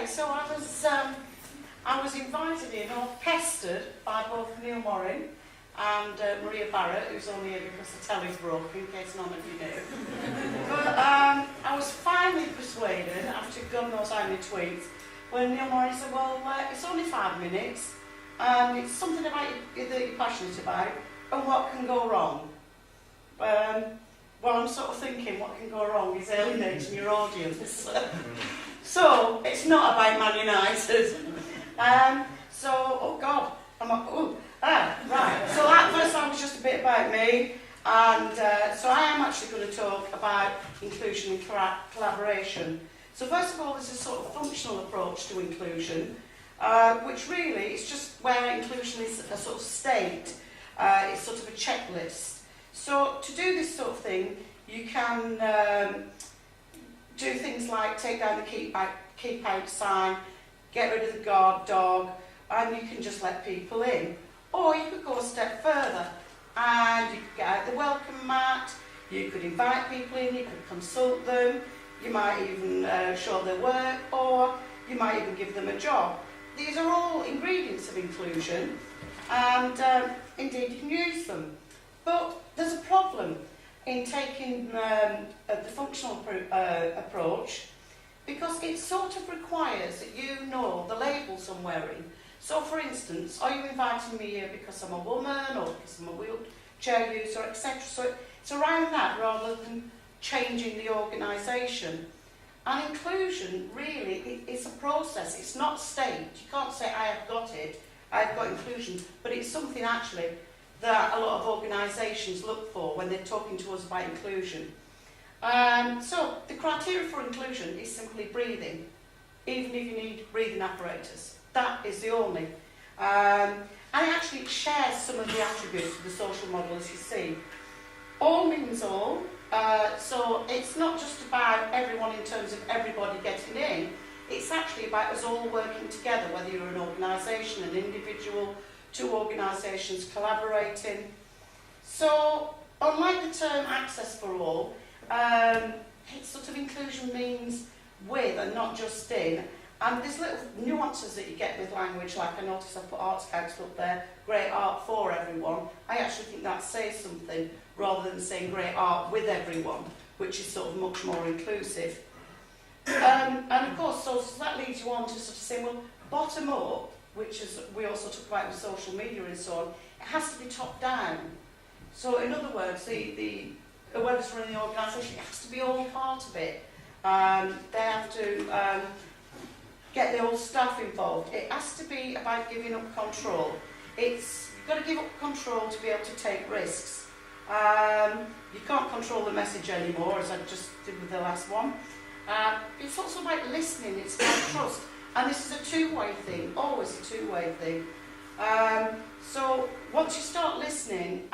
Okay, so I was invited in, or pestered, by both Neil Morin and Maria Barrett, who's only here because the telly's broke, in case none of you knew. But I was finally persuaded, after God knows how many tweets, when Neil Morin said, well, it's only 5 minutes, and it's something about you that you're passionate about, and what can go wrong? Well, I'm sort of thinking what can go wrong is alienating your audience. So, it's not about Man United. Oh God, I'm like, oh, right. So that first time was just a bit about me, and so I am actually going to talk about inclusion and collaboration. So first of all, there's a sort of functional approach to inclusion, which really is just where inclusion is a sort of state. It's sort of a checklist. So to do this sort of thing, you can do things like take down the keep out sign, get rid of the guard dog, and you can just let people in. Or you could go a step further and you could get out the welcome mat, you could invite people in, you could consult them, you might even show their work, or you might even give them a job. These are all ingredients of inclusion, and indeed you can use them. But there's a problem in taking the functional approach, because it sort of requires that you know the labels I'm wearing. So for instance, are you inviting me here because I'm a woman, or because I'm a wheelchair user, etc. So it's around that rather than changing the organisation. And inclusion really is a process, it's not state. You can't say I have got it, I've got inclusion, but it's something actually that a lot of organisations look for when they're talking to us about inclusion. So the criteria for inclusion is simply breathing, even if you need breathing apparatus. That is the only. And it actually shares some of the attributes of the social model, as you see. All means all, so it's not just about everyone in terms of everybody getting in, it's actually about us all working together, whether you're an organisation, an individual, two organisations collaborating. So, unlike the term access for all, it's sort of inclusion means with and not just in. And there's little nuances that you get with language, like I noticed I put Arts Council up there, great art for everyone. I actually think that says something, rather than saying great art with everyone, which is sort of much more inclusive. And of course, so that leads you on to sort of saying, well, bottom up, which is we also talk about with social media and so on, it has to be top down. So in other words, whoever's running the organisation, it has to be all part of it. They have to get the whole staff involved. It has to be about giving up control. You've got to give up control to be able to take risks. You can't control the message anymore, as I just did with the last one. It's also about listening, it's about trust. And this is a two-way thing, always a two-way thing. So once you start listening,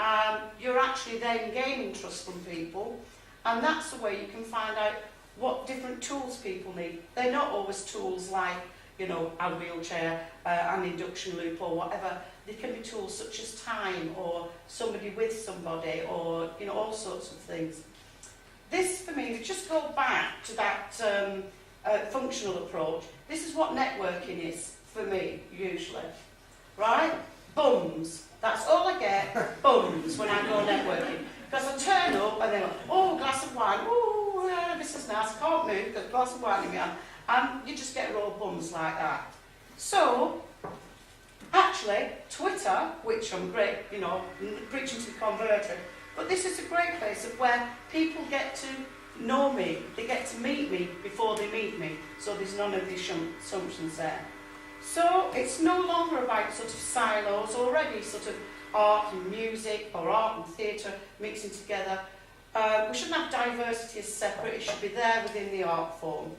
you're actually then gaining trust from people, and that's the way you can find out what different tools people need. They're not always tools like, you know, a wheelchair, an induction loop or whatever. They can be tools such as time, or somebody with somebody, or, you know, all sorts of things. This, for me, if you just go back to that functional approach, this is what networking is for me, usually. Right? Bums. That's all I get, bums, when I go networking. Because I turn up and they're like, oh, glass of wine, oh, yeah, this is nice, I can't move, got a glass of wine in my hand. And you just get raw bums like that. So, actually, Twitter, which I'm great, you know, preaching to the converted, but this is a great place of where people get to know me, they get to meet me before they meet me, so there's none of these assumptions there. So it's no longer about sort of silos, already sort of art and music, or art and theatre mixing together. We shouldn't have diversity as separate, it should be there within the art form.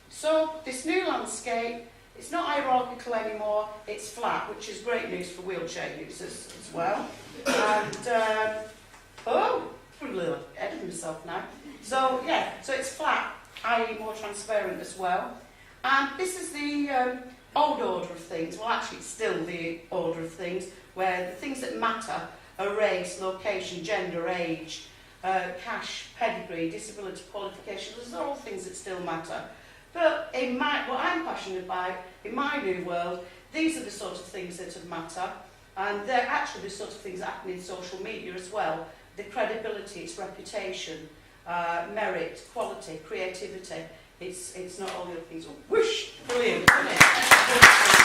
So this new landscape, it's not hierarchical anymore, it's flat, which is great news for wheelchair users as well. And, I'm a little ahead of myself now. So yeah, so it's flat, i.e. more transparent as well. And this is the old order of things. Well, actually it's still the order of things, where the things that matter are race, location, gender, age, cash, pedigree, disability qualifications. Those are all things that still matter. But in what I'm passionate about, in my new world, these are the sort of things that matter. And they're actually the sort of things that happen in social media as well. The credibility, its reputation, merit, quality, creativity. It's not all the other things. Whoosh! Brilliant, isn't it?